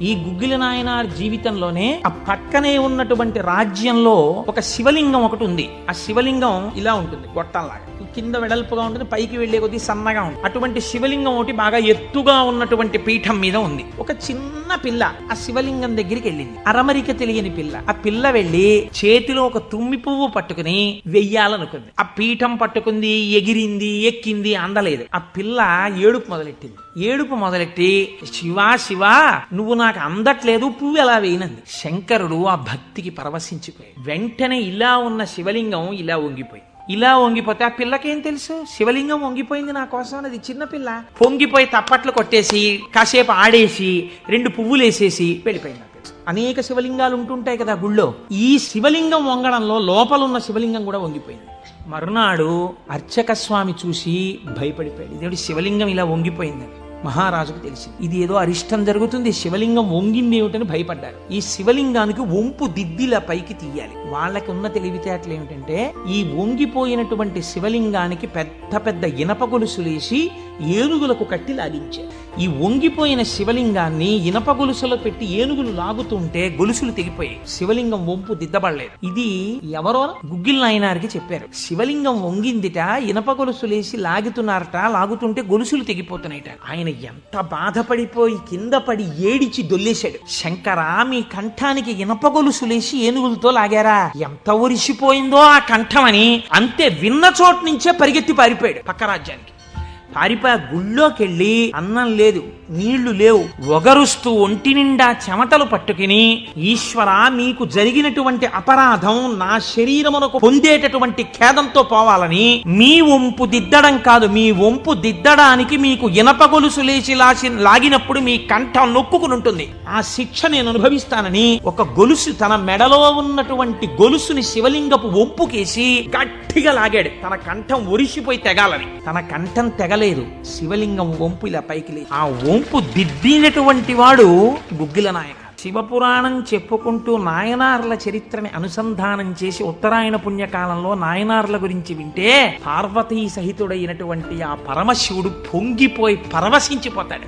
ఈ గుగ్గిల నాయనార్ జీవితంలోనే ఆ పక్కనే ఉన్నటువంటి రాజ్యంలో ఒక శివలింగం ఒకటి ఉంది. ఆ శివలింగం ఇలా ఉంటుంది, గొట్టంలాగా కింద వెడల్పుగా ఉంటుంది, పైకి వెళ్లే కొద్దీ సన్నగా ఉంటుంది. అటువంటి శివలింగం ఒకటి బాగా ఎత్తుగా ఉన్నటువంటి పీఠం మీద ఉంది. ఒక చిన్న పిల్ల ఆ శివలింగం దగ్గరికి వెళ్ళింది, అరమరిక తెలియని పిల్ల. ఆ పిల్ల వెళ్లి చేతిలో ఒక తుమ్మి పువ్వు పట్టుకుని వెయ్యాలనుకుంది. ఆ పీఠం పట్టుకుంది, ఎగిరింది, ఎక్కింది, అందలేదు. ఆ పిల్ల ఏడుపు మొదలెట్టింది. ఏడుపు మొదలెట్టి శివా శివా నువ్వు నాకు అందట్లేదు, పువ్వు ఎలా వేయనంది. శంకరుడు ఆ భక్తికి పరవశించిపోయి వెంటనే ఇలా ఉన్న శివలింగం ఇలా వంగిపోయి, ఇలా వంగిపోతే ఆ పిల్లకేం తెలుసు శివలింగం వంగిపోయింది నా కోసం, అది చిన్న పిల్ల. పొంగిపోయి తప్పట్లు కొట్టేసి కాసేపు ఆడేసి 2 పువ్వులు వేసేసి వెళ్ళిపోయింది. అనేక శివలింగాలు ఉంటుంటాయి కదా గుళ్ళో, ఈ శివలింగం వంగడంలో లోపల ఉన్న శివలింగం కూడా వంగిపోయింది. మరునాడు అర్చక స్వామి చూసి భయపడిపోయాడు, ఇదేమిటి శివలింగం ఇలా వంగిపోయిందని. మహారాజుకు తెలిసింది ఇది ఏదో అరిష్టం జరుగుతుంది, శివలింగం వంగింది ఏమిటని భయపడ్డారు. ఈ శివలింగానికి వంపు దిద్దిలా పైకి తీయాలి. వాళ్ళకి ఉన్న తెలివితేటలు ఏమిటంటే ఈ వంగిపోయినటువంటి శివలింగానికి పెద్ద పెద్ద ఇనప గొలుసులేసి ఏనుగులకు కట్టి లాగించారు. ఈ వంగిపోయిన శివలింగాన్ని ఇనప గొలుసులో పెట్టి ఏనుగులు లాగుతుంటే గొలుసులు తెగిపోయాయి, శివలింగం వంపు దిద్దబడలేదు. ఇది ఎవరో గుగ్గిల నాయనారికి చెప్పారు. శివలింగం వంగిందిట, ఇనప గొలుసులేసి లాగుతున్నారట, లాగుతుంటే గొలుసులు తెగిపోతున్నాయిట. ఆయన ఎంత బాధపడిపోయి కింద పడి ఏడిచి దొల్లేశాడు. శంకరా మీ కంఠానికి ఇనప గొలుసులేసి ఏనుగులతో లాగారా, ఎంత ఒరిసిపోయిందో ఆ కంఠమని. అంతే, విన్న చోటు నుంచే పరిగెత్తి పారిపోయాడు పక్క రాజ్యానికి. పారిపోయి గుళ్ళోకెళ్ళి అన్నం లేదు, నీళ్లు లేవు, ఒగరుస్తూ ఒంటి నిండా చెమటలు పట్టుకుని ఈశ్వర మీకు జరిగినటువంటి అపరాధం నా శరీరమునకు పొందేటటువంటి ఖేదంతో పోవాలని మీ వంపు దిద్దడం కాదు, మీ వంపు దిద్దడానికి మీకు ఇనప గొలుసు లేచి లాగినప్పుడు మీ కంఠం నొక్కుకుని ఉంటుంది, ఆ శిక్ష నేను అనుభవిస్తానని ఒక గొలుసు తన మెడలో ఉన్నటువంటి గొలుసుని శివలింగపు వంపుకేసి గట్టిగా లాగాడు, తన కంఠం ఒరిసిపోయి తెగాలని. తన కంఠం తెగలేదు, శివలింగం వంపు ఇలా పైకి లేచి ఆ వంపు దిద్దినటువంటి వాడు గుగ్గిల నాయన. శివపురాణం చెప్పుకుంటూ నాయనార్ల చరిత్రని అనుసంధానం చేసి ఉత్తరాయణ పుణ్యకాలంలో నాయనార్ల గురించి వింటే పార్వతీ సహితుడైనటువంటి ఆ పరమశివుడు పొంగిపోయి పరవశించిపోతాడు.